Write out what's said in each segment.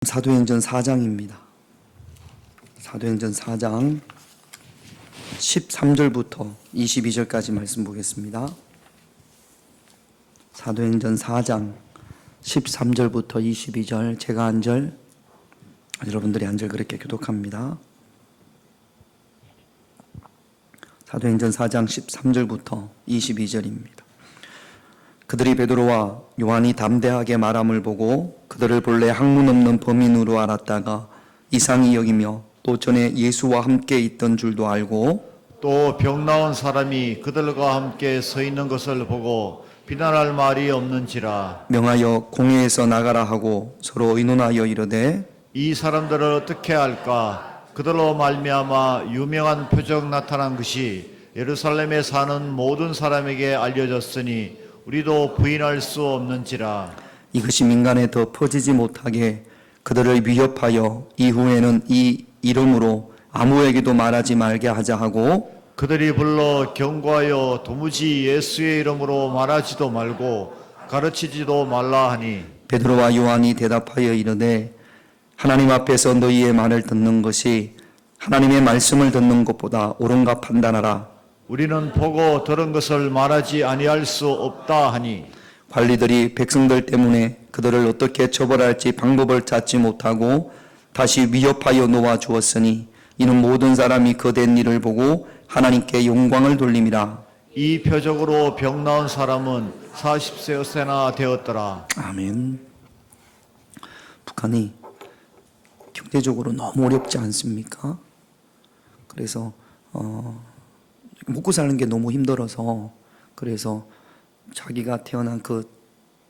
사도행전 4장입니다. 사도행전 4장 13절부터 22절까지 말씀 보겠습니다. 사도행전 4장 13절부터 22절, 제가 한 절, 여러분들이 한 절 그렇게 교독합니다. 사도행전 4장 13절부터 22절입니다. 그들이 베드로와 요한이 담대하게 말함을 보고 그들을 본래 학문 없는 범인으로 알았다가 이상히 여기며 또 전에 예수와 함께 있던 줄도 알고 또 병 나은 사람이 그들과 함께 서 있는 것을 보고 비난할 말이 없는지라 명하여 공회에서 나가라 하고 서로 의논하여 이르되 이 사람들을 어떻게 할까? 그들로 말미암아 유명한 표적 나타난 것이 예루살렘에 사는 모든 사람에게 알려졌으니 우리도 부인할 수 없는지라. 이것이 민간에 더 퍼지지 못하게 그들을 위협하여 이후에는 이 이름으로 아무에게도 말하지 말게 하자 하고 그들이 불러 경고하여 도무지 예수의 이름으로 말하지도 말고 가르치지도 말라 하니 베드로와 요한이 대답하여 이르되 하나님 앞에서 너희의 말을 듣는 것이 하나님의 말씀을 듣는 것보다 옳은가 판단하라. 우리는 보고 들은 것을 말하지 아니할 수 없다 하니 관리들이 백성들 때문에 그들을 어떻게 처벌할지 방법을 찾지 못하고 다시 위협하여 놓아 주었으니 이는 모든 사람이 그 된 일을 보고 하나님께 영광을 돌림이라. 이 표적으로 병 나은 사람은 40세나 되었더라. 아멘. 북한이 경제적으로 너무 어렵지 않습니까? 그래서 먹고 사는 게 너무 힘들어서 그래서 자기가 태어난 그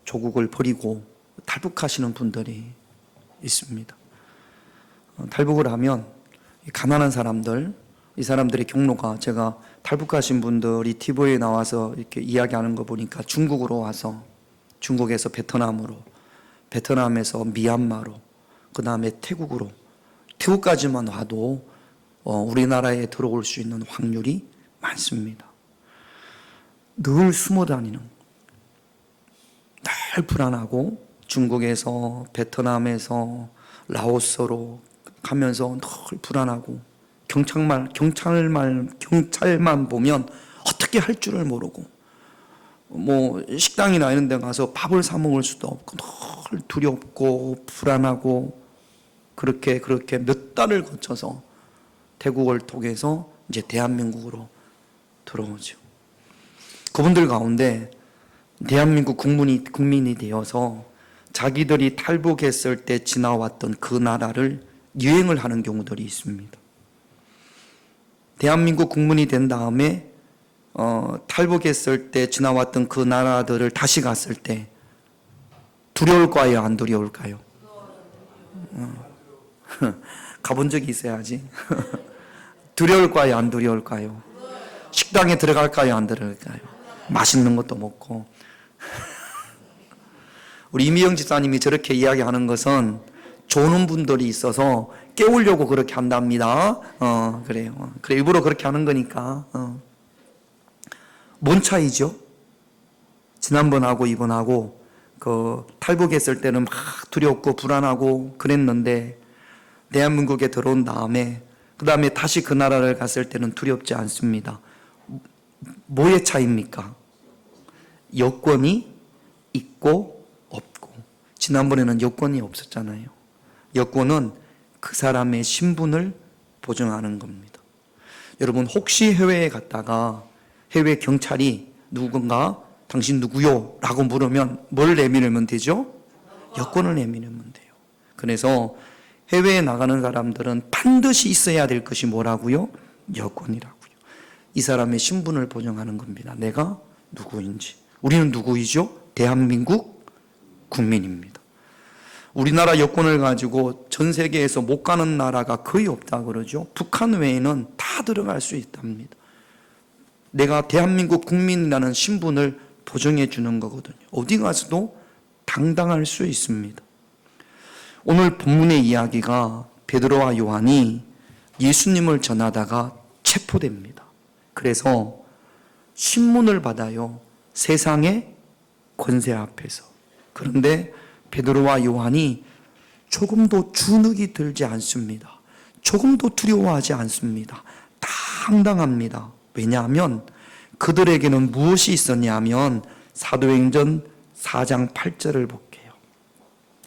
조국을 버리고 탈북하시는 분들이 있습니다. 탈북을 하면 가난한 사람들, 이 사람들의 경로가 제가 탈북하신 분들이 TV에 나와서 이렇게 이야기하는 거 보니까 중국으로 와서 중국에서 베트남으로, 베트남에서 미얀마로, 그 다음에 태국으로, 태국까지만 와도 우리나라에 들어올 수 있는 확률이 많습니다. 늘 숨어 다니는, 늘 불안하고 중국에서 베트남에서 라오스로 가면서 늘 불안하고 경찰만 보면 어떻게 할 줄을 모르고 뭐 식당이나 이런 데 가서 밥을 사 먹을 수도 없고 늘 두렵고 불안하고 그렇게 몇 달을 거쳐서 태국을 통해서 이제 대한민국으로 들어오죠. 그분들 가운데 대한민국 국민이 되어서 자기들이 탈북했을 때 지나왔던 그 나라를 유행을 하는 경우들이 있습니다. 대한민국 국민이 된 다음에 탈북했을 때 지나왔던 그 나라들을 다시 갔을 때 두려울까요? 안 두려울까요? 가본 적이 있어야지. 두려울까요? 안 두려울까요? 식당에 들어갈까요? 안 들어갈까요? 맛있는 것도 먹고. 우리 이미영 집사님이 저렇게 이야기하는 것은 조는 분들이 있어서 깨우려고 그렇게 한답니다. 그래요. 그래, 일부러 그렇게 하는 거니까. 뭔 차이죠? 지난번하고 이번하고 탈북했을 때는 막 두렵고 불안하고 그랬는데 대한민국에 들어온 다음에 그 다음에 다시 그 나라를 갔을 때는 두렵지 않습니다. 뭐의 차이입니까? 여권이 있고 없고. 지난번에는 여권이 없었잖아요. 여권은 그 사람의 신분을 보증하는 겁니다. 여러분 혹시 해외에 갔다가 해외 경찰이 누군가 당신 누구요? 라고 물으면 뭘 내밀으면 되죠? 여권을 내밀으면 돼요. 그래서 해외에 나가는 사람들은 반드시 있어야 될 것이 뭐라고요? 여권이라고요. 이 사람의 신분을 보증하는 겁니다. 내가 누구인지. 우리는 누구이죠? 대한민국 국민입니다. 우리나라 여권을 가지고 전 세계에서 못 가는 나라가 거의 없다 그러죠. 북한 외에는 다 들어갈 수 있답니다. 내가 대한민국 국민이라는 신분을 보증해 주는 거거든요. 어디 가서도 당당할 수 있습니다. 오늘 본문의 이야기가 베드로와 요한이 예수님을 전하다가 체포됩니다. 그래서 신문을 받아요. 세상의 권세 앞에서. 그런데 베드로와 요한이 조금도 주눅이 들지 않습니다. 조금도 두려워하지 않습니다. 당당합니다. 왜냐하면 그들에게는 무엇이 있었냐면 사도행전 4장 8절을 볼게요.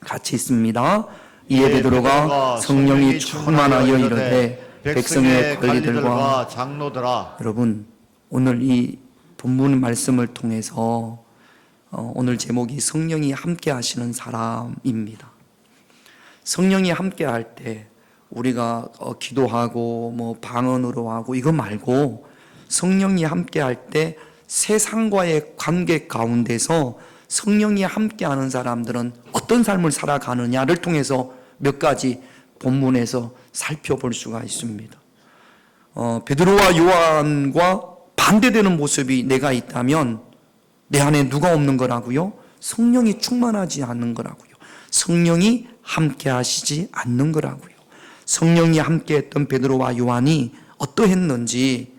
같이 있습니다. 이에 베드로가 성령이 충만하여 이르되 백성의 관리들과 장로들아. 여러분, 오늘 이 본문 말씀을 통해서 오늘 제목이 성령이 함께 하시는 사람입니다. 성령이 함께 할 때 우리가 기도하고 뭐 방언으로 하고 이거 말고 성령이 함께 할 때 세상과의 관계 가운데서 성령이 함께하는 사람들은 어떤 삶을 살아가느냐를 통해서 몇 가지 본문에서 살펴볼 수가 있습니다. 베드로와 요한과 반대되는 모습이 내가 있다면 내 안에 누가 없는 거라고요? 성령이 충만하지 않는 거라고요. 성령이 함께 하시지 않는 거라고요. 성령이 함께 했던 베드로와 요한이 어떠했는지,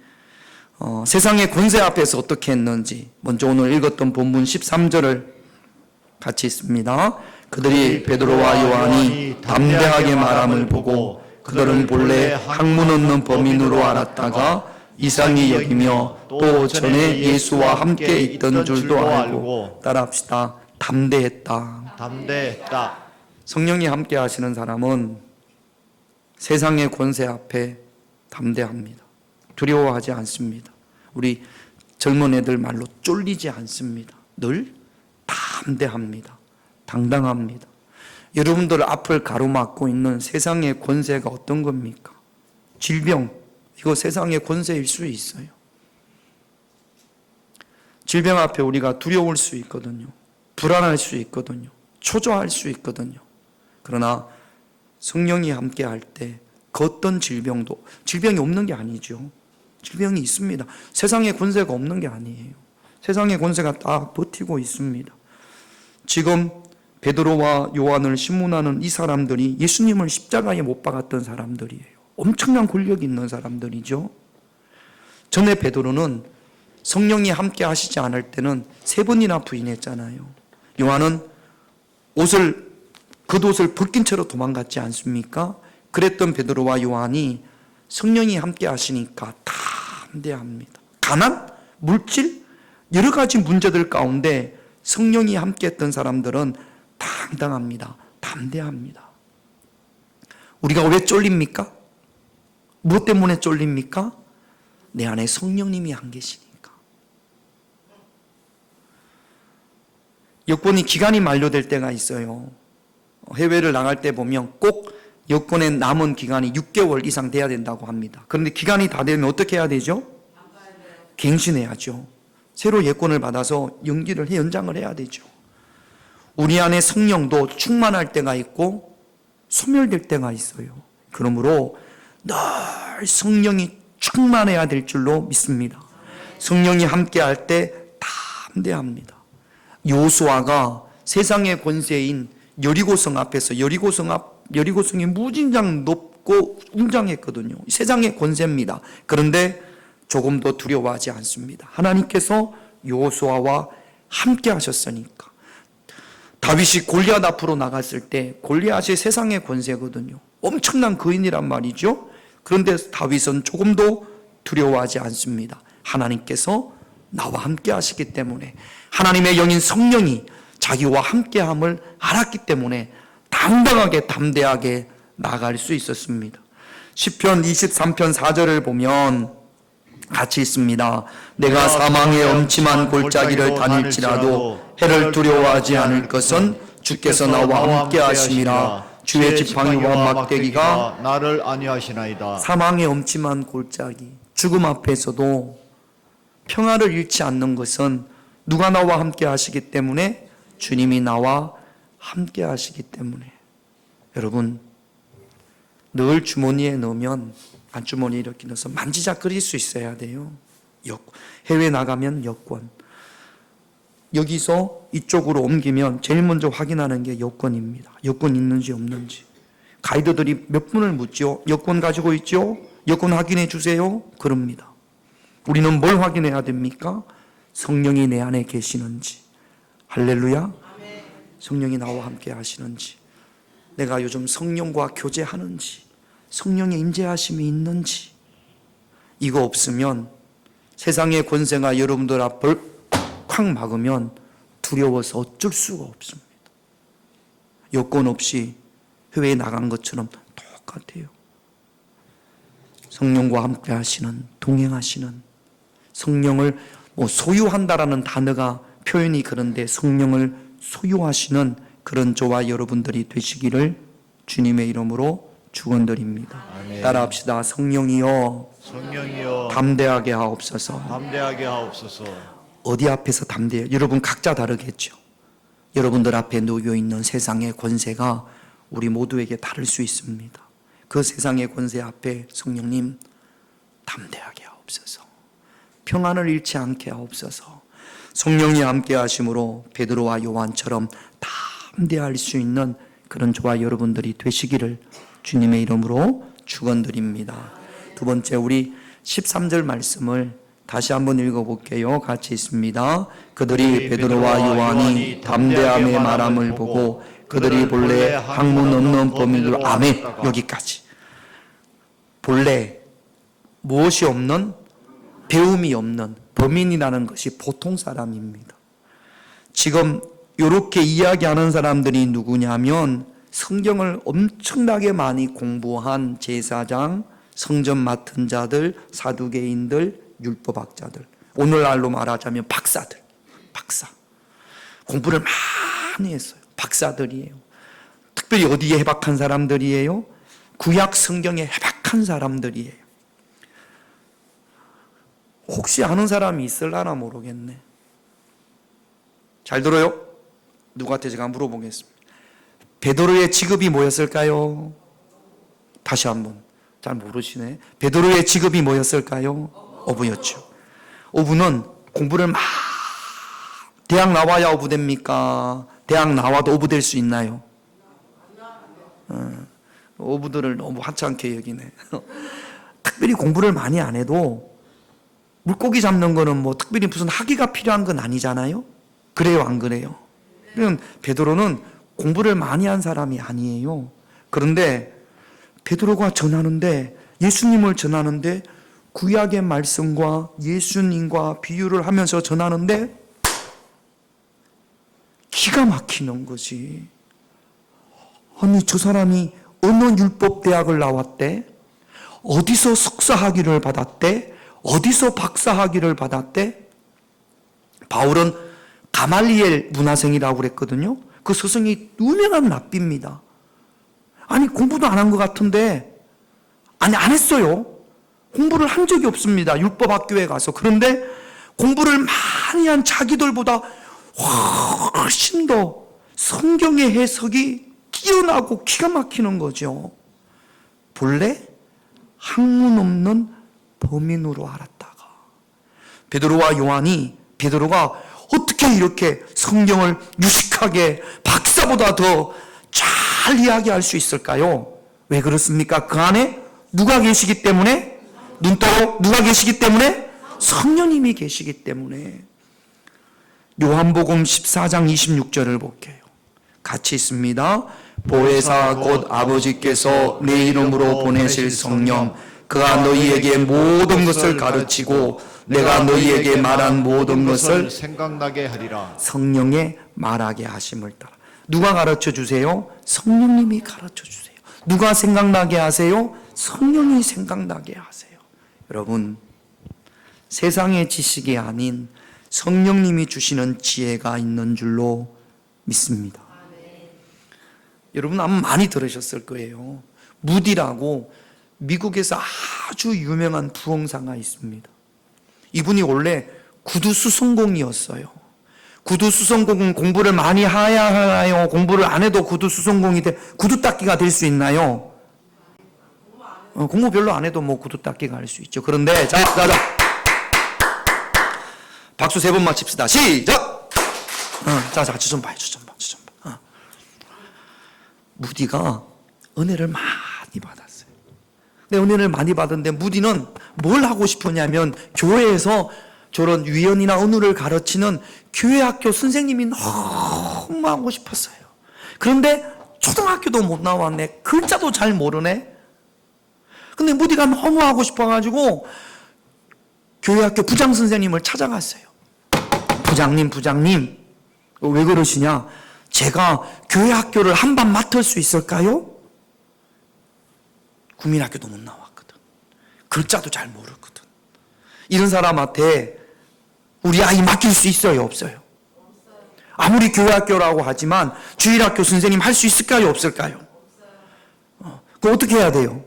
세상의 권세 앞에서 어떻게 했는지 먼저 오늘 읽었던 본문 13절을 같이 있습니다. 그들이 베드로와 요한이 담대하게 말함을 보고 그들은 본래 학문 없는 범인으로 알았다가 이상히 여기며 또 전에 예수와 함께 있던 줄도 알고, 따라합시다. 담대했다. 담대했다. 성령이 함께 하시는 사람은 세상의 권세 앞에 담대합니다. 두려워하지 않습니다. 우리 젊은 애들 말로 쫄리지 않습니다. 늘 담대합니다. 당당합니다. 여러분들 앞을 가로막고 있는 세상의 권세가 어떤 겁니까? 질병, 이거 세상의 권세일 수 있어요. 질병 앞에 우리가 두려울 수 있거든요. 불안할 수 있거든요. 초조할 수 있거든요. 그러나 성령이 함께 할 때 그 어떤 질병도, 질병이 없는 게 아니죠. 질병이 있습니다. 세상의 권세가 없는 게 아니에요. 세상의 권세가 딱 버티고 있습니다. 지금 베드로와 요한을 신문하는 이 사람들이 예수님을 십자가에 못 박았던 사람들이에요. 엄청난 권력이 있는 사람들이죠. 전에 베드로는 성령이 함께 하시지 않을 때는 3번이나 부인했잖아요. 요한은 겉옷을 벗긴 채로 도망갔지 않습니까? 그랬던 베드로와 요한이 성령이 함께 하시니까 담대합니다. 가난, 물질, 여러 가지 문제들 가운데 성령이 함께 했던 사람들은 당당합니다. 담대합니다. 우리가 왜 쫄립니까? 무엇 때문에 쫄립니까? 내 안에 성령님이 안 계시니까. 여권이 기간이 만료될 때가 있어요. 해외를 나갈 때 보면 꼭 여권의 남은 기간이 6개월 이상 돼야 된다고 합니다. 그런데 기간이 다 되면 어떻게 해야 되죠? 갱신해야죠. 새로 예권을 받아서 연장을 해야 되죠. 우리 안에 성령도 충만할 때가 있고 소멸될 때가 있어요. 그러므로 늘 성령이 충만해야 될 줄로 믿습니다. 성령이 함께할 때 담대합니다. 요수아가 세상의 권세인 여리고성 앞에서 여리고성이 무진장 높고 웅장했거든요. 세상의 권세입니다. 그런데 조금도 두려워하지 않습니다. 하나님께서 요수아와 함께 하셨으니까. 다윗이 골리앗 앞으로 나갔을 때 골리앗이 세상의 권세거든요. 엄청난 거인이란 말이죠. 그런데 다윗은 조금도 두려워하지 않습니다. 하나님께서 나와 함께 하시기 때문에, 하나님의 영인 성령이 자기와 함께함을 알았기 때문에 당당하게 담대하게 나갈 수 있었습니다. 시편 23편 4절을 보면 같이 있습니다. 내가 사망의 엄침한 골짜기를 다닐지라도 해를 두려워하지 않을 것은 주께서 나와 함께 하심이라. 주의 지팡이와 막대기가 나를 안위하시나이다. 사망의 엄침한 골짜기, 죽음 앞에서도 평화를 잃지 않는 것은 누가 나와 함께 하시기 때문에, 주님이 나와 함께 하시기 때문에. 여러분, 늘 주머니에 넣으면 안주머니에 이렇게 넣어서 만지작거릴 수 있어야 돼요. 해외 나가면 여권, 여기서 이쪽으로 옮기면 제일 먼저 확인하는 게 여권입니다. 여권 있는지 없는지. 가이드들이 몇 분을 묻죠. 여권 가지고 있죠? 여권 확인해 주세요. 그럽니다. 우리는 뭘 확인해야 됩니까? 성령이 내 안에 계시는지. 할렐루야. 성령이 나와 함께 하시는지. 내가 요즘 성령과 교제하는지, 성령의 임재하심이 있는지, 이거 없으면 세상의 권세가 여러분들 앞을 콱 막으면 두려워서 어쩔 수가 없습니다. 여건 없이 해외에 나간 것처럼 똑같아요. 성령과 함께 하시는, 동행하시는, 성령을 소유한다라는 단어가 표현이 그런데 성령을 소유하시는 그런 저와 여러분들이 되시기를 주님의 이름으로 축원드립니다. 아멘. 따라합시다. 성령이여 성령이여 담대하게 하옵소서. 담대하게 하옵소서. 어디 앞에서 담대해요? 여러분 각자 다르겠죠. 여러분들 앞에 놓여 있는 세상의 권세가 우리 모두에게 다를 수 있습니다. 그 세상의 권세 앞에 성령님 담대하게 하옵소서. 평안을 잃지 않게 하옵소서. 성령이 함께 하심으로 베드로와 요한처럼 담대할 수 있는 그런 저와 여러분들이 되시기를 주님의 이름으로 축원드립니다. 두 번째, 우리 13절 말씀을 다시 한번 읽어볼게요. 같이 있습니다. 그들이 베드로와 요한이 담대함의 말함을 보고 그들이 본래 학문 없는 범인으로, 아멘. 여기까지. 본래 무엇이 없는, 배움이 없는 범인이라는 것이 보통 사람입니다. 지금 이렇게 이야기하는 사람들이 누구냐면 성경을 엄청나게 많이 공부한 제사장, 성전 맡은 자들, 사두개인들, 율법학자들, 오늘날로 말하자면 박사들, 박사. 공부를 많이 했어요. 박사들이에요. 특별히 어디에 해박한 사람들이에요? 구약 성경에 해박한 사람들이에요. 혹시 아는 사람이 있을라나 모르겠네. 잘 들어요? 누구한테 제가 물어보겠습니다. 베드로의 직업이 뭐였을까요? 다시 한번. 잘 모르시네. 베드로의 직업이 뭐였을까요? 어부였죠. 어부는 공부를 막, 대학 나와야 어부 됩니까? 대학 나와도 어부 될 수 있나요? 어부들을 너무 하찮게 여기네. 특별히 공부를 많이 안 해도 물고기 잡는 거는 뭐 특별히 무슨 학위가 필요한 건 아니잖아요? 그래요, 안 그래요? 베드로는 공부를 많이 한 사람이 아니에요. 그런데 베드로가 전하는데, 예수님을 전하는데 구약의 말씀과 예수님과 비유를 하면서 전하는데 기가 막히는 거지. 아니, 저 사람이 어느 율법대학을 나왔대? 어디서 석사학위를 받았대? 어디서 박사학위를 받았대? 바울은 가말리엘 문화생이라고 그랬거든요. 그 스승이 유명한 랍비입니다. 아니, 공부도 안 한 것 같은데, 아니, 안 했어요. 공부를 한 적이 없습니다. 율법학교에 가서. 그런데 공부를 많이 한 자기들보다 훨씬 더 성경의 해석이 뛰어나고 기가 막히는 거죠. 본래 학문 없는 범인으로 알았다가, 베드로와 요한이, 베드로가 어떻게 이렇게 성경을 유식하게 박사보다 더 잘 이야기할 수 있을까요? 왜 그렇습니까? 그 안에 누가 계시기 때문에? 눈 떠요? 누가 계시기 때문에? 성령님이 계시기 때문에. 요한복음 14장 26절을 볼게요. 같이 있습니다. 보혜사 곧 아버지께서 내 이름으로 보내실 성령, 그가 너희에게 모든 것을 가르치고 내가 너희에게 말한 모든 것을 생각나게 하리라. 성령의 말하게 하심을 따라. 누가 가르쳐 주세요? 성령님이 가르쳐 주세요. 누가 생각나게 하세요? 성령이 생각나게 하세요. 여러분, 세상의 지식이 아닌 성령님이 주시는 지혜가 있는 줄로 믿습니다. 여러분 아마 많이 들으셨을 거예요. 무디라고 미국에서 아주 유명한 부흥사가 있습니다. 이분이 원래 구두수성공이었어요. 구두수성공은 공부를 많이 해야 하나요? 공부를 안 해도 구두수성공이 구두닦기가 될 수 있나요? 공부 별로 안 해도 뭐 구두닦기가 할 수 있죠. 그런데 자, 박수 3번 맞춥시다. 시작! 자, 저 좀 봐요. 저 좀 봐. 무디가 은혜를 많이 받았어요. 근데 은혜를 많이 받은데 무디는 뭘 하고 싶었냐면 교회에서 저런 위언이나 은우를 가르치는 교회 학교 선생님이 너무 하고 싶었어요. 그런데 초등학교도 못 나왔네. 글자도 잘 모르네. 근데 무디가 너무 하고 싶어가지고 교회 학교 부장 선생님을 찾아갔어요. 부장님, 왜 그러시냐? 제가 교회 학교를 한 반 맡을 수 있을까요? 국민학교도 못 나왔거든. 글자도 잘 모르거든. 이런 사람한테 우리 아이 맡길 수 있어요, 없어요? 아무리 교회 학교라고 하지만 주일학교 선생님 할 수 있을까요, 없을까요? 그럼 어떻게 해야 돼요?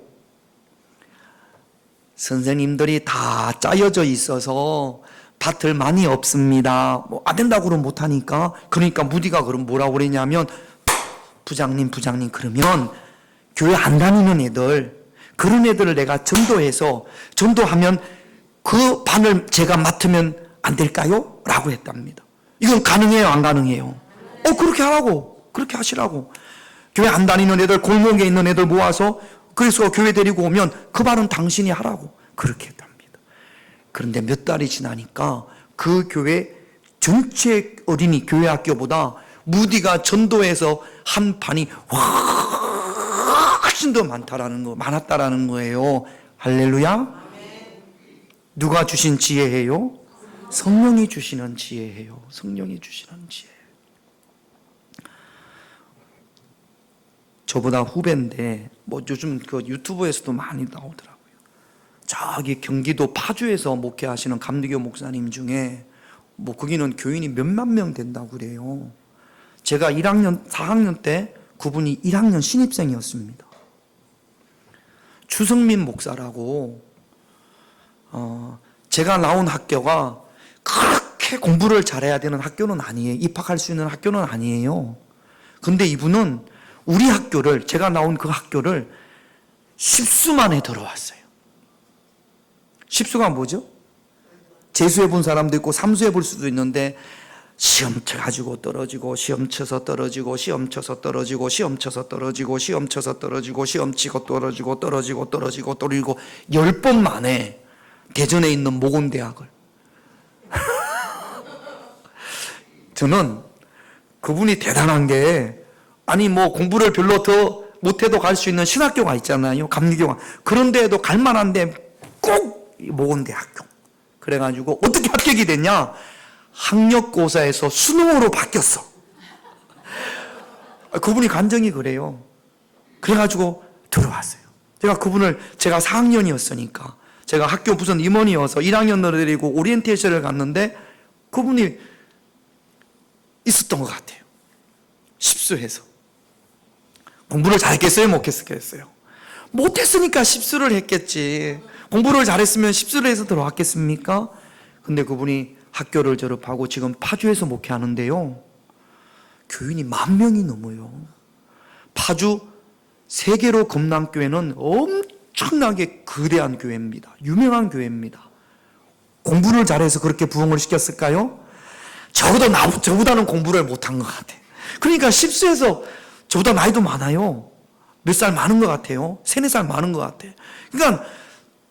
선생님들이 다 짜여져 있어서 밭을 많이 없습니다. 안 된다고 그러면 못하니까. 그러니까 무디가 그럼 뭐라고 그랬냐면, 부장님, 그러면 교회 안 다니는 애들, 그런 애들을 내가 전도하면 그 반을 제가 맡으면 안 될까요? 라고 했답니다. 이건 가능해요, 안 가능해요? 그렇게 하라고. 그렇게 하시라고. 교회 안 다니는 애들, 골목에 있는 애들 모아서 그래서 교회 데리고 오면 그 반은 당신이 하라고. 그렇게 했답니다. 그런데 몇 달이 지나니까 그 교회 전체 어린이 교회 학교보다 무디가 전도해서 한 반이 훨씬 더 많았다라는 거예요. 할렐루야. 누가 주신 지혜예요? 성령이 주시는 지혜예요. 성령이 주시는 지혜. 저보다 후배인데 요즘 그 유튜브에서도 많이 나오더라고요. 저기 경기도 파주에서 목회하시는 감리교 목사님 중에 거기는 교인이 몇만 명 된다고 그래요. 제가 4학년 때 그분이 1학년 신입생이었습니다. 추성민 목사라고, 제가 나온 학교가 그렇게 공부를 잘해야 되는 학교는 아니에요. 입학할 수 있는 학교는 아니에요. 근데 이분은 우리 학교를, 제가 나온 그 학교를 10수 만에 들어왔어요. 10수가 뭐죠? 재수해 본 사람도 있고 삼수해 볼 수도 있는데, 시험 쳐가지고 떨어지고, 시험 쳐서 떨어지고, 시험 쳐서 떨어지고, 시험 쳐서 떨어지고, 시험 쳐서 떨어지고, 시험 치고 떨어지고, 떨어지고, 10번 만에 대전에 있는 모건대학을. 저는 그분이 대단한 게, 공부를 별로 더 못해도 갈 수 있는 신학교가 있잖아요. 감리교가. 그런 데에도 갈 만한데 꼭 모건대학교. 그래가지고 어떻게 합격이 됐냐? 학력고사에서 수능으로 바뀌었어. 그분이 간증이 그래요. 그래가지고 들어왔어요. 제가 4학년이었으니까 제가 학교 부선 임원이어서 1학년으로 데리고 오리엔테이션을 갔는데 그분이 있었던 것 같아요. 십수해서. 공부를 잘했겠어요? 못했겠어요? 못했으니까 십수를 했겠지. 공부를 잘했으면 십수를 해서 들어왔겠습니까? 근데 그분이 학교를 졸업하고 지금 파주에서 목회하는데요. 교인이 10,000명이 넘어요. 파주 세계로 검남교회는 엄청나게 거대한 교회입니다. 유명한 교회입니다. 공부를 잘해서 그렇게 부흥을 시켰을까요? 저보다는 공부를 못한 것 같아. 그러니까 십수에서 저보다 나이도 많아요. 몇 살 많은 것 같아요. 3-4살 많은 것 같아. 그러니까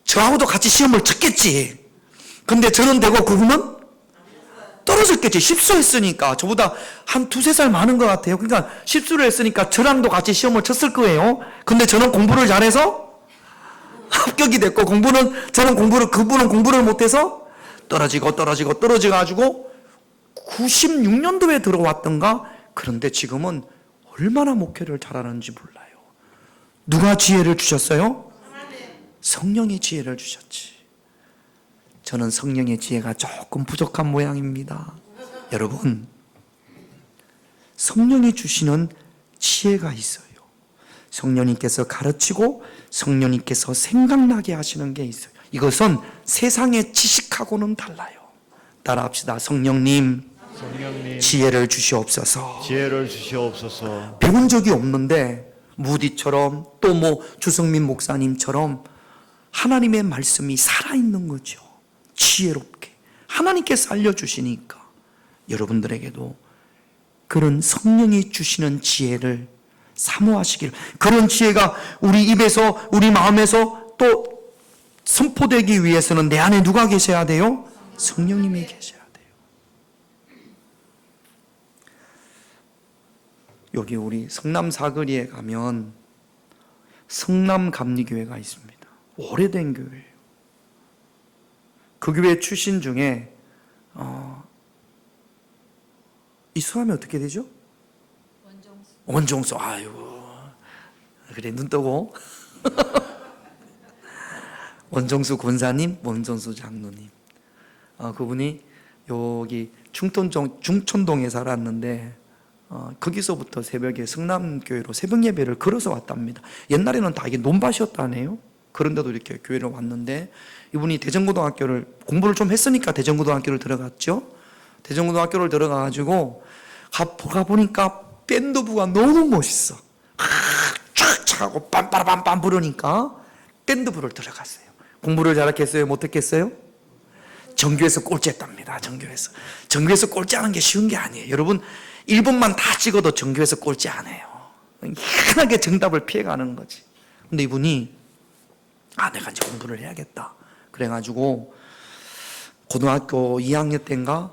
저하고도 같이 시험을 쳤겠지. 근데 저는 되고 그분은 떨어졌겠지. 십수했으니까. 저보다 한 2-3살 많은 것 같아요. 그러니까 십수를 했으니까 저랑도 같이 시험을 쳤을 거예요. 근데 저는 공부를 잘해서 합격이 됐고, 그분은 공부를 못해서 떨어져가지고 96년도에 들어왔던가. 그런데 지금은 얼마나 목회를 잘하는지 몰라요. 누가 지혜를 주셨어요? 성령이 지혜를 주셨지. 저는 성령의 지혜가 조금 부족한 모양입니다. 여러분, 성령이 주시는 지혜가 있어요. 성령님께서 가르치고 성령님께서 생각나게 하시는 게 있어요. 이것은 세상의 지식하고는 달라요. 따라합시다. 성령님, 지혜를 주시옵소서. 배운 적이 없는데 무디처럼 또 주성민 목사님처럼 하나님의 말씀이 살아있는 거죠. 지혜롭게 하나님께서 알려주시니까 여러분들에게도 그런 성령이 주시는 지혜를 사모하시기를, 그런 지혜가 우리 입에서 우리 마음에서 또 선포되기 위해서는 내 안에 누가 계셔야 돼요? 성령님이 계셔야 돼요. 여기 우리 성남 사거리에 가면 성남감리교회가 있습니다. 오래된 교회예요. 그 교회 출신 중에 이 성함이 어떻게 되죠? 원종수. 아이고 그래 눈 뜨고 원종수 권사님, 원종수 장로님. 그분이 여기 중촌동에 살았는데 거기서부터 새벽에 성남교회로 새벽 예배를 걸어서 왔답니다. 옛날에는 다 이게 논밭이었다네요. 그런데도 이렇게 교회를 왔는데 이분이 대전고등학교를 공부를 좀 했으니까 대전고등학교를 들어갔죠. 대전고등학교를 들어가가지고 가보니까 밴드부가 너무 멋있어. 쫙 차고 빰빠라빰빰 부르니까 밴드부를 들어갔어요. 공부를 잘했겠어요? 못했겠어요? 전교에서 꼴찌했답니다. 전교에서 꼴찌하는 게 쉬운 게 아니에요. 여러분 1분만 다 찍어도 전교에서 꼴찌 안 해요. 희한하게 정답을 피해가는 거지. 근데 이분이 내가 이제 공부를 해야겠다 그래가지고 고등학교 2학년 때인가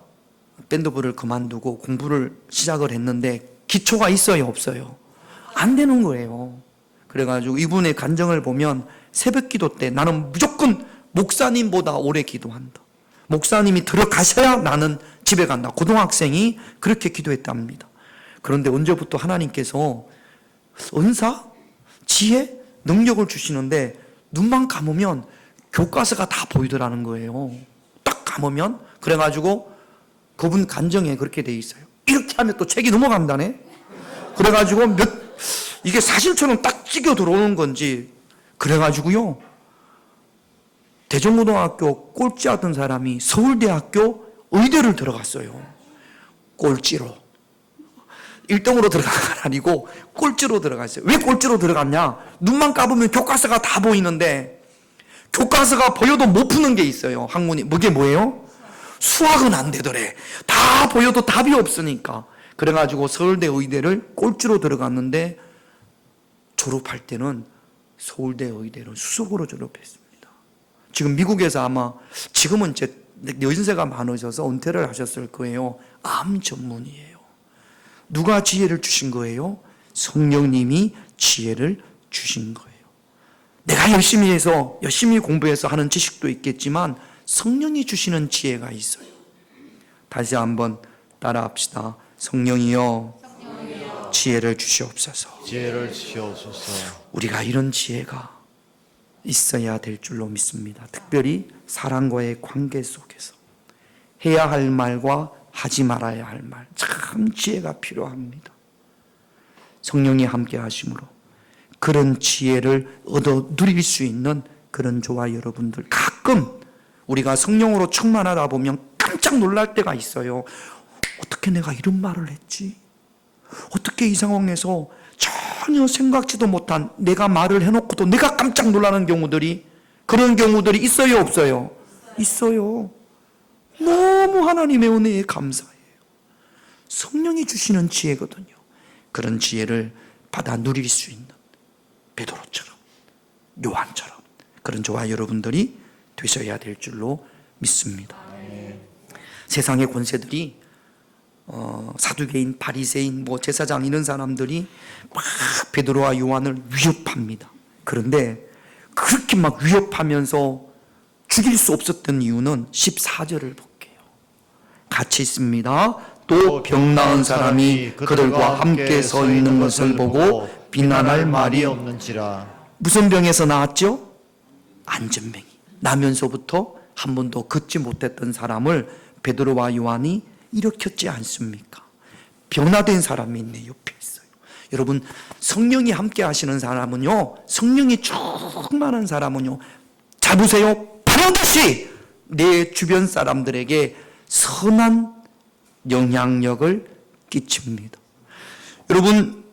밴드부를 그만두고 공부를 시작을 했는데 기초가 있어요 없어요? 안 되는 거예요. 그래가지고 이분의 간증을 보면 새벽 기도 때 나는 무조건 목사님보다 오래 기도한다. 목사님이 들어가셔야 나는 집에 간다. 고등학생이 그렇게 기도했답니다. 그런데 언제부터 하나님께서 은사, 지혜, 능력을 주시는데 눈만 감으면 교과서가 다 보이더라는 거예요. 딱 감으면. 그래가지고 그분 간증에 그렇게 돼 있어요. 이렇게 하면 또 책이 넘어간다네. 그래가지고 이게 사실처럼 딱 찍어 들어오는 건지. 그래가지고요 대전고등학교 꼴찌하던 사람이 서울대학교 의대를 들어갔어요. 꼴찌로. 1등으로 들어간 건 아니고 꼴찌로 들어갔어요. 왜 꼴찌로 들어갔냐? 눈만 감으면 교과서가 다 보이는데 교과서가 보여도 못 푸는 게 있어요. 학문이. 그게 뭐예요? 수학은 안 되더래. 다 보여도 답이 없으니까. 그래가지고 서울대 의대를 꼴찌로 들어갔는데 졸업할 때는 서울대 의대를 수석으로 졸업했습니다. 지금 미국에서 아마 지금은 이제 연세가 많으셔서 은퇴를 하셨을 거예요. 암 전문이에요. 누가 지혜를 주신 거예요? 성령님이 지혜를 주신 거예요. 내가 열심히 해서 열심히 공부해서 하는 지식도 있겠지만 성령이 주시는 지혜가 있어요. 다시 한번 따라합시다. 성령이여, 지혜를 주시옵소서. 지혜를 주시옵소서. 우리가 이런 지혜가 있어야 될 줄로 믿습니다. 특별히 사람과의 관계 속에서 해야 할 말과 하지 말아야 할 말, 참 지혜가 필요합니다. 성령이 함께 하심으로 그런 지혜를 얻어 누릴 수 있는 그런 저와 여러분들, 가끔 우리가 성령으로 충만하다 보면 깜짝 놀랄 때가 있어요. 어떻게 내가 이런 말을 했지? 어떻게 이 상황에서 전혀 생각지도 못한 내가 말을 해놓고도 내가 깜짝 놀라는 경우들이, 그런 경우들이 있어요 없어요? 있어요. 너무 하나님의 은혜에 감사해요. 성령이 주시는 지혜거든요. 그런 지혜를 받아 누릴 수 있는 베드로처럼, 요한처럼 그런 저와 여러분들이 되셔야 될 줄로 믿습니다. 세상의 권세들이 사두개인, 바리새인, 제사장 이런 사람들이 막 베드로와 요한을 위협합니다. 그런데 그렇게 막 위협하면서 죽일 수 없었던 이유는 14절을 볼게요. 같이 있습니다. 또 병 나은 사람이 그들과 함께 서 있는 것을 보고 비난할 말이 없는지라. 무슨 병에서 나왔죠? 안전병이 나면서부터 한 번도 걷지 못했던 사람을 베드로와 요한이 일으켰지 않습니까? 변화된 사람이 있네, 옆에 있어요. 여러분, 성령이 함께 하시는 사람은요, 성령이 충만한 사람은요, 잘 보세요. 반드시 내 주변 사람들에게 선한 영향력을 끼칩니다. 여러분,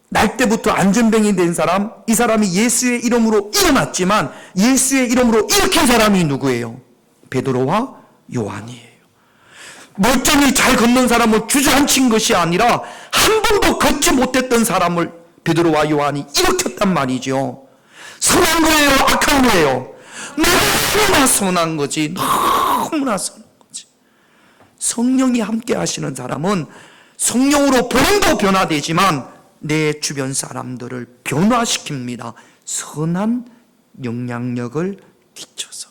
날 때부터 안전병이 된 사람, 이 사람이 예수의 이름으로 일어났지만 예수의 이름으로 일으킨 사람이 누구예요? 베드로와 요한이에요. 멀쩡히 잘 걷는 사람을 주저앉힌 것이 아니라 한 번도 걷지 못했던 사람을 베드로와 요한이 일으켰단 말이죠. 선한 거예요? 악한 거예요? 너무나 선한 거지. 너무나 선한 거지. 성령이 함께 하시는 사람은 성령으로 본인도 변화되지만 내 주변 사람들을 변화시킵니다. 선한 영향력을 끼쳐서.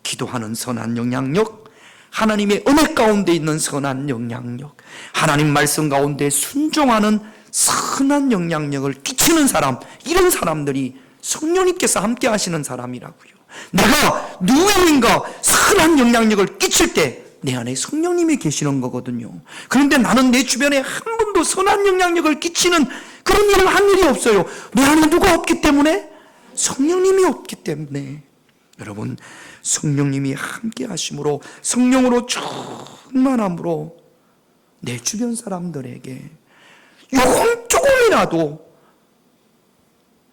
기도하는 선한 영향력, 하나님의 은혜 가운데 있는 선한 영향력, 하나님 말씀 가운데 순종하는 선한 영향력을 끼치는 사람, 이런 사람들이 성령님께서 함께 하시는 사람이라고요. 내가 누구인가 선한 영향력을 끼칠 때 내 안에 성령님이 계시는 거거든요. 그런데 나는 내 주변에 한 번도 선한 영향력을 끼치는 그런 일을 한 일이 없어요. 내 안에 누가 없기 때문에? 성령님이 없기 때문에. 여러분, 성령님이 함께 하심으로, 성령으로 충만함으로 내 주변 사람들에게 조금이라도,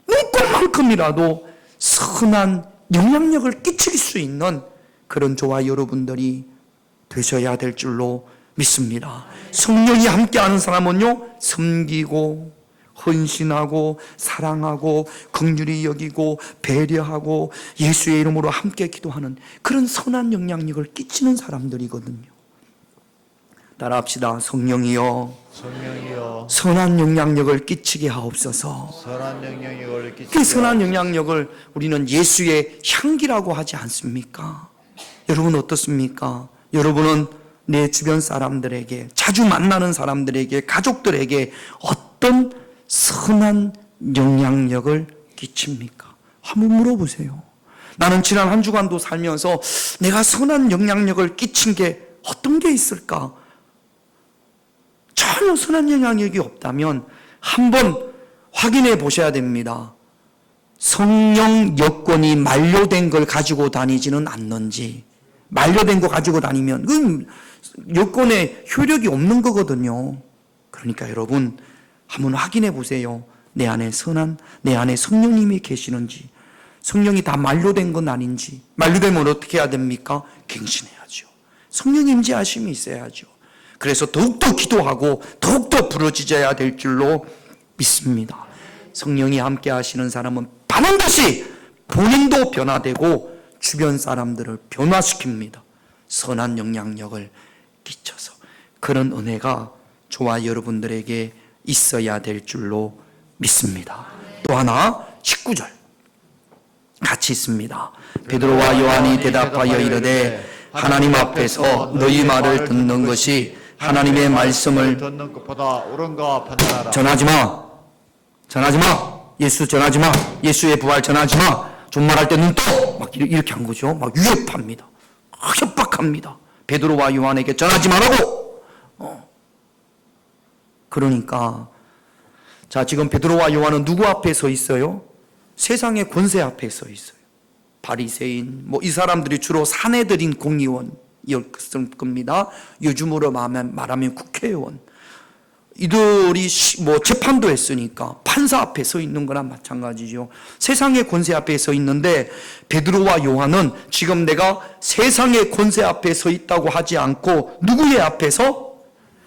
눈꽃만큼이라도 선한 영향력을 끼칠 수 있는 그런 저와 여러분들이 되셔야 될 줄로 믿습니다. 성령이 함께하는 사람은요, 섬기고 헌신하고 사랑하고 긍휼히 여기고 배려하고 예수의 이름으로 함께 기도하는 그런 선한 영향력을 끼치는 사람들이거든요. 따라합시다. 성령이여, 성령이여 선한 영향력을 끼치게 하옵소서. 선한 영향력을 그 끼치게 선한 영향력을 우리는 예수의 향기라고 하지 않습니까? 여러분 어떻습니까? 여러분은 내 주변 사람들에게, 자주 만나는 사람들에게, 가족들에게 어떤 선한 영향력을 끼칩니까? 한번 물어보세요. 나는 지난 한 주간도 살면서 내가 선한 영향력을 끼친 게 어떤 게 있을까? 전혀 선한 영향력이 없다면 한번 확인해 보셔야 됩니다. 성령 여권이 만료된 걸 가지고 다니지는 않는지. 만료된 거 가지고 다니면 그 여권에 효력이 없는 거거든요. 그러니까 여러분 한번 확인해 보세요. 내 안에 성령님이 계시는지, 성령이 다 만료된 건 아닌지. 만료되면 어떻게 해야 됩니까? 갱신해야죠. 성령 임재하심이 있어야죠. 그래서 더욱더 기도하고 더욱더 부르짖어야 될 줄로 믿습니다. 성령이 함께 하시는 사람은 반드시 본인도 변화되고 주변 사람들을 변화시킵니다. 선한 영향력을 끼쳐서. 그런 은혜가 저와 여러분들에게 있어야 될 줄로 믿습니다. 또 하나 19절 같이 있습니다. 베드로와 요한이 대답하여 이르되 하나님 앞에서 너희 말을 듣는 것이 하나님의 말씀을 듣는 것보다 옳은가 판단하라. 전하지 마. 예수 전하지 마. 예수의 부활 전하지 마. 존말할 때 눈 떠! 막 이렇게 한 거죠. 막 위협합니다. 협박합니다. 베드로와 요한에게 전하지 말라고! 그러니까, 자, 지금 베드로와 요한은 누구 앞에 서 있어요? 세상의 권세 앞에 서 있어요. 바리새인, 이 사람들이 주로 사내들인 공의원이었을 겁니다. 요즘으로 말하면 국회의원. 이들이 재판도 했으니까 판사 앞에 서 있는 거랑 마찬가지죠. 세상의 권세 앞에 서 있는데 베드로와 요한은 지금 내가 세상의 권세 앞에 서 있다고 하지 않고 누구의 앞에서?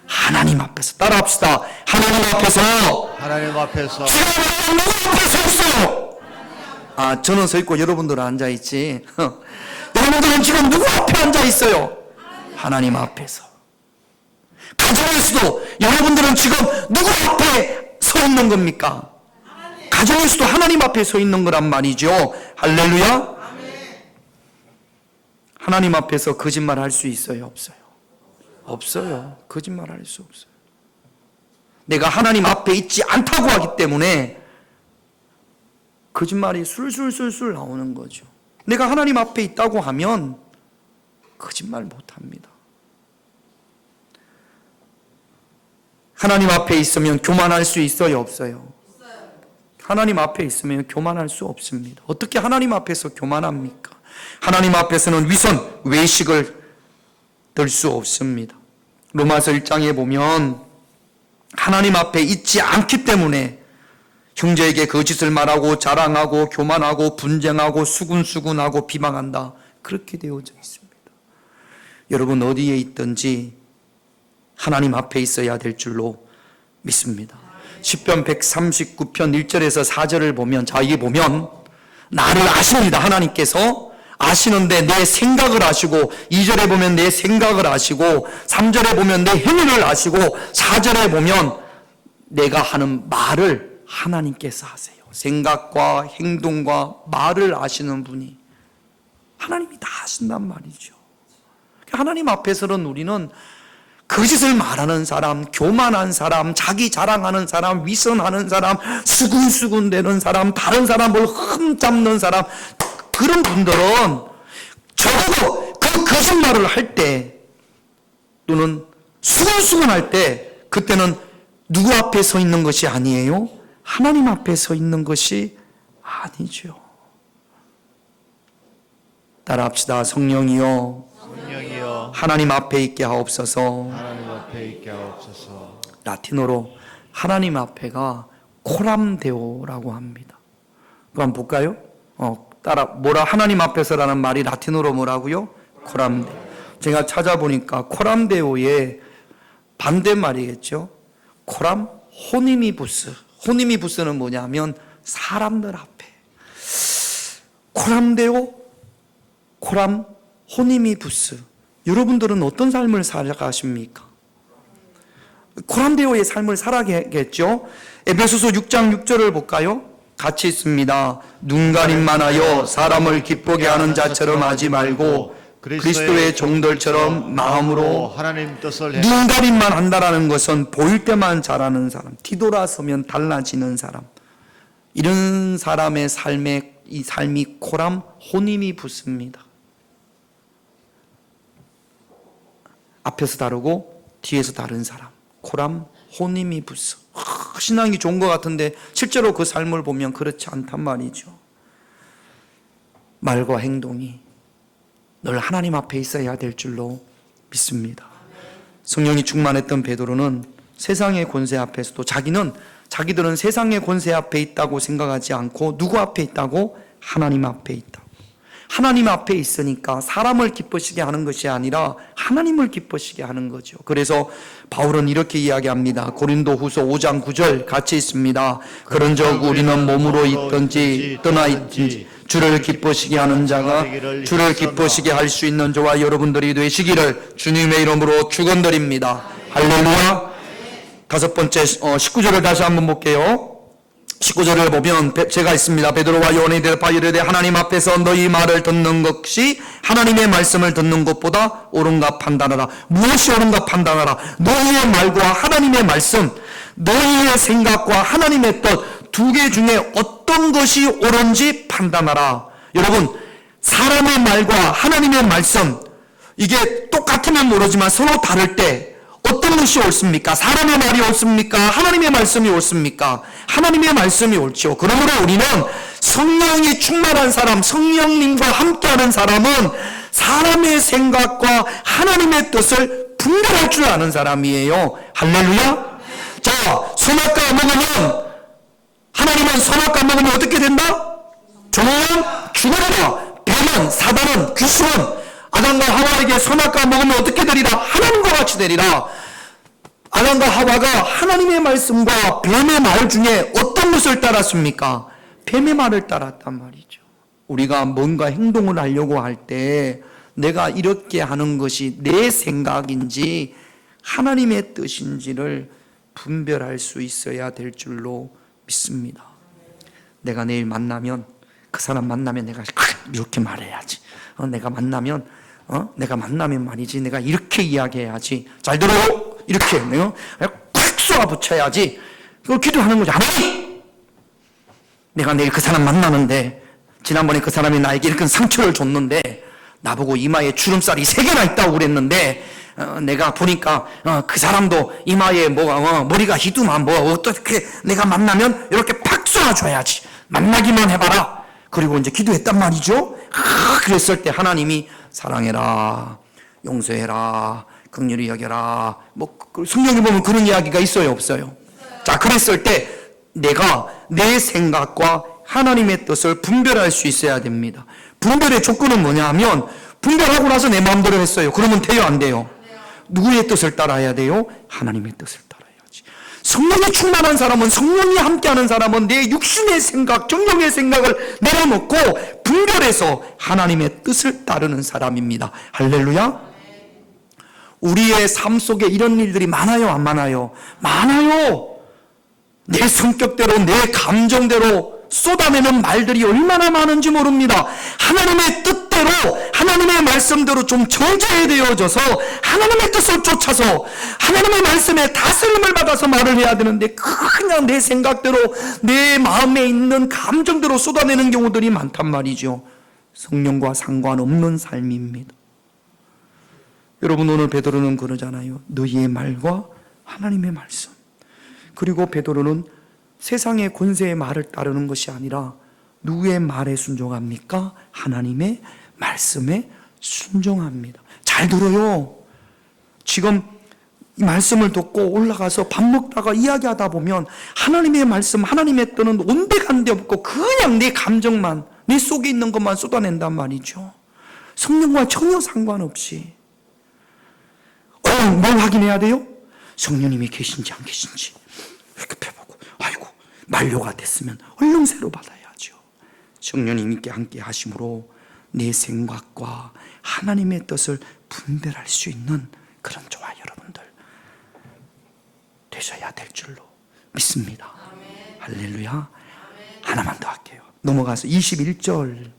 하나님 앞에서. 따라합시다. 하나님 앞에서. 하나님 앞에서. 지금 누구 앞에 서 있어요? 저는 서 있고 여러분들은 앉아 있지. 여러분들은 지금 누구 앞에 앉아 있어요? 하나님 앞에서. 가정에서도 여러분들은 지금 누구 앞에 서 있는 겁니까? 가정에서도 하나님 앞에 서 있는 거란 말이죠. 할렐루야. 하나님 앞에서 거짓말 할 수 있어요? 없어요? 없어요. 거짓말 할 수 없어요. 내가 하나님 앞에 있지 않다고 하기 때문에 거짓말이 술술술술 나오는 거죠. 내가 하나님 앞에 있다고 하면 거짓말 못합니다. 하나님 앞에 있으면 교만할 수 있어요? 없어요? 하나님 앞에 있으면 교만할 수 없습니다. 어떻게 하나님 앞에서 교만합니까? 하나님 앞에서는 위선, 외식을 들 수 없습니다. 로마서 1장에 보면 하나님 앞에 있지 않기 때문에 형제에게 거짓을 말하고 자랑하고 교만하고 분쟁하고 수군수군하고 비방한다. 그렇게 되어져 있습니다. 여러분 어디에 있든지 하나님 앞에 있어야 될 줄로 믿습니다. 시편 139편 1절에서 4절을 보면, 자, 이게 보면 나를 아십니다. 하나님께서 아시는데 내 생각을 아시고, 2절에 보면 내 생각을 아시고, 3절에 보면 내 행위를 아시고, 4절에 보면 내가 하는 말을 하나님께서 하세요. 생각과 행동과 말을 아시는 분이 하나님이 다 하신단 말이죠. 하나님 앞에서는 우리는 거짓을 말하는 사람, 교만한 사람, 자기 자랑하는 사람, 위선하는 사람, 수군수군대는 사람, 다른 사람을 흠잡는 사람, 그런 분들은 적어도 그 거짓말을 할 때 또는 수군수군할 때 그때는 누구 앞에 서 있는 것이 아니에요? 하나님 앞에 서 있는 것이 아니죠. 따라합시다. 성령이여, 성령이여 하나님 앞에 있게 하옵소서. 하나님 앞에 있게 하옵소서. 라틴어로 하나님 앞에가 코람데오라고 합니다. 그거 한번 볼까요? 따라 뭐라 하나님 앞에서라는 말이 라틴어로 뭐라고요? 코람데오. 제가 찾아보니까 코람데오의 반대말이겠죠. 코람 호니미부스. 호니미부스는 뭐냐면 사람들 앞에. 코람데오, 코람 호니미부스. 여러분들은 어떤 삶을 살아가십니까? 코람데오의 삶을 살아가겠죠. 에베소서 6장 6절을 볼까요? 같이 있습니다. 눈가림만 하여 사람을 기쁘게 하는 자처럼 하지 말고 그리스도의 종들처럼 마음으로 하나님 뜻을 눈가림만 한다라는 것은 보일 때만 잘하는 사람, 뒤돌아서면 달라지는 사람, 이런 사람의 이 삶이 코람 호님이 붙습니다. 앞에서 다르고 뒤에서 다른 사람, 코람 호님이 붙어. 신앙이 좋은 것 같은데 실제로 그 삶을 보면 그렇지 않단 말이죠. 말과 행동이 늘 하나님 앞에 있어야 될 줄로 믿습니다. 성령이 충만했던 베드로는 세상의 권세 앞에서도 자기들은 세상의 권세 앞에 있다고 생각하지 않고 누구 앞에 있다고? 하나님 앞에 있다고. 하나님 앞에 있으니까 사람을 기쁘시게 하는 것이 아니라 하나님을 기쁘시게 하는 거죠. 그래서 바울은 이렇게 이야기합니다. 고린도후서 5장 9절 같이 있습니다. 그런즉 우리는 몸으로 있든지 떠나 있든지 주를 기쁘시게 하는 자가 주를 기쁘시게 할 수 있는 저와 여러분들이 되시기를 주님의 이름으로 축원드립니다. 할렐루야. 다섯 번째 19절을 다시 한번 볼게요. 19절을 보면 제가 있습니다. 베드로와 요한이 대답하여 이르되 하나님 앞에서 너희 말을 듣는 것이 하나님의 말씀을 듣는 것보다 옳은가 판단하라. 무엇이 옳은가 판단하라. 너희의 말과 하나님의 말씀, 너희의 생각과 하나님의 뜻 두 개 중에 어떤 것이 옳은지 판단하라. 여러분, 사람의 말과 하나님의 말씀, 이게 똑같으면 모르지만 서로 다를 때 어떤 것이 옳습니까? 사람의 말이 옳습니까? 하나님의 말씀이 옳습니까? 하나님의 말씀이 옳죠. 그러므로 우리는 성령이 충만한 사람, 성령님과 함께하는 사람은 사람의 생각과 하나님의 뜻을 분별할 줄 아는 사람이에요. 할렐루야. 자, 선악과 먹으면 하나님은 선악과 먹으면 어떻게 된다? 종은 죽어라. 뱀은, 사단은, 귀신은 아담과 하와에게 선악과 먹으면 어떻게 되리라? 하나님과 같이 되리라. 아담과 하와가 하나님의 말씀과 뱀의 말 중에 어떤 것을 따랐습니까? 뱀의 말을 따랐단 말이죠. 우리가 뭔가 행동을 하려고 할 때 내가 이렇게 하는 것이 내 생각인지 하나님의 뜻인지를 분별할 수 있어야 될 줄로 믿습니다. 내가 내일 만나면 그 사람 만나면 내가 이렇게 말해야지. 내가 만나면 말이지. 내가 이렇게 이야기해야지. 잘 들어요. 이렇게 내가 콱 쏘아 붙여야지. 그걸 기도하는 거지. 하나님, 내가 내일 그 사람 만나는데 지난번에 그 사람이 나에게 이렇게 상처를 줬는데 나보고 이마에 주름살이 3개나 있다고 그랬는데 내가 보니까 그 사람도 이마에 머리가 희두만 어떻게 내가 만나면 이렇게 팍 쏘아줘야지. 만나기만 해봐라. 그리고 이제 기도했단 말이죠. 그랬을 때 하나님이 사랑해라, 용서해라, 긍휼히 여겨라. 성경에 보면 그런 이야기가 있어요, 없어요? 자, 그랬을 때 내가 내 생각과 하나님의 뜻을 분별할 수 있어야 됩니다. 분별의 조건은 뭐냐 하면 분별하고 나서 내 마음대로 했어요. 그러면 돼요, 안 돼요? 누구의 뜻을 따라야 돼요? 하나님의 뜻을 따라야지. 성령이 충만한 사람은, 성령이 함께하는 사람은 내 육신의 생각, 정령의 생각을 내려놓고 분별해서 하나님의 뜻을 따르는 사람입니다. 할렐루야. 우리의 삶 속에 이런 일들이 많아요, 안 많아요? 많아요. 내 성격대로, 내 감정대로 쏟아내는 말들이 얼마나 많은지 모릅니다. 하나님의 뜻대로, 하나님의 말씀대로 좀 정제되어져서 하나님의 뜻을 쫓아서 하나님의 말씀에 다스림을 받아서 말을 해야 되는데 그냥 내 생각대로, 내 마음에 있는 감정대로 쏟아내는 경우들이 많단 말이죠. 성령과 상관없는 삶입니다. 여러분, 오늘 베드로는 그러잖아요. 너희의 말과 하나님의 말씀. 그리고 베드로는 세상의 권세의 말을 따르는 것이 아니라 누구의 말에 순종합니까? 하나님의 말씀에 순종합니다. 잘 들어요. 지금 이 말씀을 듣고 올라가서 밥 먹다가 이야기하다 보면 하나님의 말씀, 하나님의 뜻은 온데간데 없고 그냥 내 감정만, 내 속에 있는 것만 쏟아낸단 말이죠. 성령과 전혀 상관없이. 뭘 확인해야 돼요? 성령님이 계신지 안 계신지 이렇게 펴보고, 아이고 만료가 됐으면 얼른 새로 받아야죠. 성령님께 함께 하심으로 내 생각과 하나님의 뜻을 분별할 수 있는 그런 저와 여러분들 되셔야 될 줄로 믿습니다. 아멘. 할렐루야. 아멘. 하나만 더 할게요. 넘어가서 21절,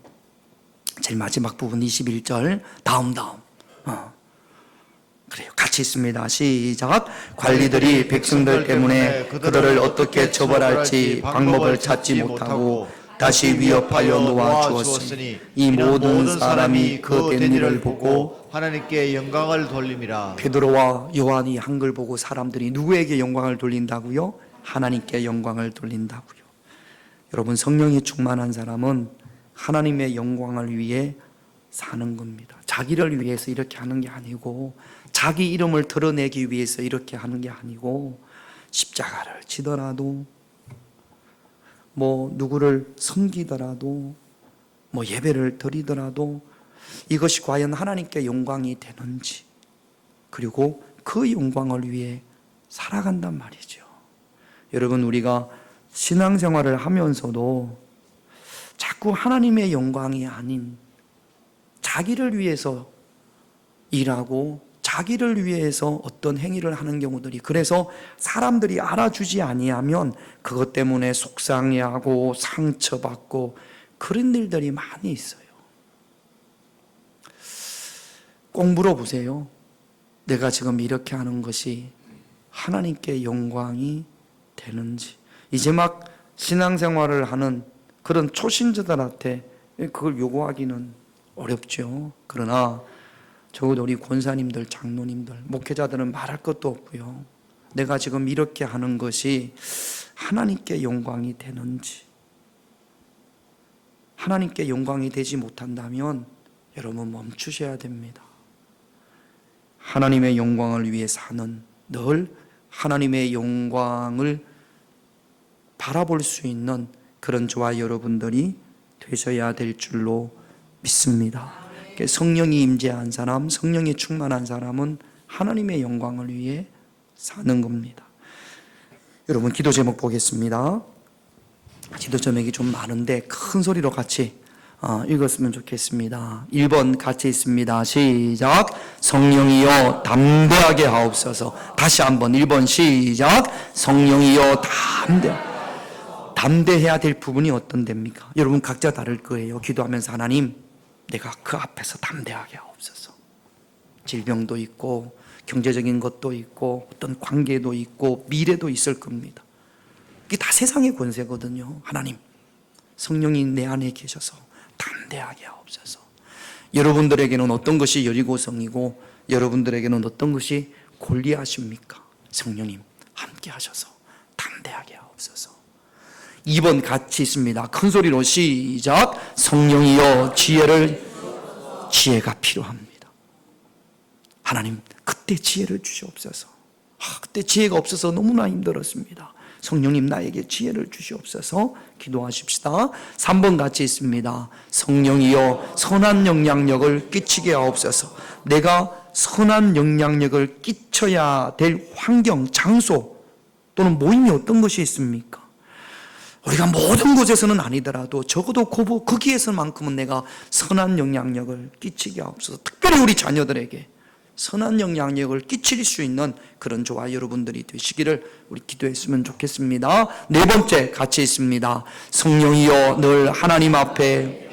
제일 마지막 부분 21절 다음 그래요. 같이 있습니다. 시작. 관리들이 백성들 때문에 그들을 어떻게 처벌할지 방법을 찾지 못하고 다시 위협하여 놓아주었으니 이 모든 사람이 그 된 일을 보고 하나님께 영광을 돌림이라. 베드로와 요한이 한 걸 보고 사람들이 누구에게 영광을 돌린다고요? 하나님께 영광을 돌린다고요. 여러분, 성령이 충만한 사람은 하나님의 영광을 위해 사는 겁니다. 자기를 위해서 이렇게 하는 게 아니고, 자기 이름을 드러내기 위해서 이렇게 하는 게 아니고, 십자가를 지더라도, 누구를 섬기더라도, 예배를 드리더라도 이것이 과연 하나님께 영광이 되는지, 그리고 그 영광을 위해 살아간단 말이죠. 여러분, 우리가 신앙생활을 하면서도 자꾸 하나님의 영광이 아닌 자기를 위해서 일하고 자기를 위해서 어떤 행위를 하는 경우들이, 그래서 사람들이 알아주지 아니하면 그것 때문에 속상해하고 상처받고 그런 일들이 많이 있어요. 꼭 물어보세요. 내가 지금 이렇게 하는 것이 하나님께 영광이 되는지. 이제 막 신앙생활을 하는 그런 초신자들한테 그걸 요구하기는 어렵죠. 그러나 적어도 우리 권사님들, 장로님들, 목회자들은 말할 것도 없고요. 내가 지금 이렇게 하는 것이 하나님께 영광이 되는지. 하나님께 영광이 되지 못한다면 여러분 멈추셔야 됩니다. 하나님의 영광을 위해 사는, 늘 하나님의 영광을 바라볼 수 있는 그런 저와 여러분들이 되셔야 될 줄로 믿습니다. 성령이 임재한 사람, 성령이 충만한 사람은 하나님의 영광을 위해 사는 겁니다. 여러분, 기도 제목 보겠습니다. 기도 제목이 좀 많은데 큰 소리로 같이 읽었으면 좋겠습니다. 1번 같이 있습니다. 시작. 성령이여 담대하게 하옵소서. 다시 한번 1번 시작. 성령이여 담대해야 될 부분이 어떤 데입니까? 여러분 각자 다를 거예요. 기도하면서 하나님, 내가 그 앞에서 담대하게 하옵소서. 질병도 있고 경제적인 것도 있고 어떤 관계도 있고 미래도 있을 겁니다. 이게 다 세상의 권세거든요. 하나님, 성령이 내 안에 계셔서 담대하게 하옵소서. 여러분들에게는 어떤 것이 여리고성이고 여러분들에게는 어떤 것이 골리앗입니까? 성령님 함께 하셔서 담대하게 하옵소서. 2번 같이 있습니다. 큰 소리로 시작. 성령이여 지혜가 필요합니다. 하나님, 그때 지혜를 주시옵소서. 그때 지혜가 없어서 너무나 힘들었습니다. 성령님, 나에게 지혜를 주시옵소서. 기도하십시다. 3번 같이 있습니다. 성령이여 선한 영향력을 끼치게 하옵소서. 내가 선한 영향력을 끼쳐야 될 환경, 장소 또는 모임이 어떤 것이 있습니까? 우리가 모든 곳에서는 아니더라도 적어도 거기에서만큼은 내가 선한 영향력을 끼치게 하옵소서. 특별히 우리 자녀들에게 선한 영향력을 끼칠 수 있는 그런 저와 여러분들이 되시기를 우리 기도했으면 좋겠습니다. 네 번째 같이 있습니다. 성령이여 늘 하나님 앞에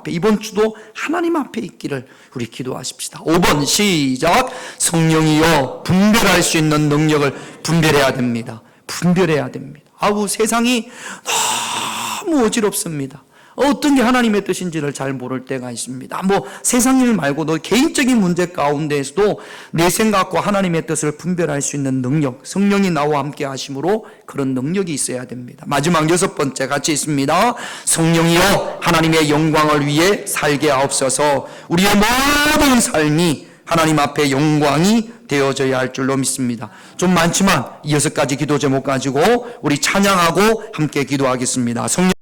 이번 주도 하나님 앞에 있기를 우리 기도하십시다. 5번 시작. 성령이여 분별할 수 있는 능력을 분별해야 됩니다. 아우 세상이 너무 어지럽습니다. 어떤 게 하나님의 뜻인지를 잘 모를 때가 있습니다. 세상 일 말고도 개인적인 문제 가운데에서도 내 생각과 하나님의 뜻을 분별할 수 있는 능력, 성령이 나와 함께 하심으로 그런 능력이 있어야 됩니다. 마지막 6번째 같이 있습니다. 성령이여 하나님의 영광을 위해 살게 하옵소서. 우리의 모든 삶이 하나님 앞에 영광이 되어져야 할 줄로 믿습니다. 좀 많지만 이 6가지 기도 제목 가지고 우리 찬양하고 함께 기도하겠습니다. 성령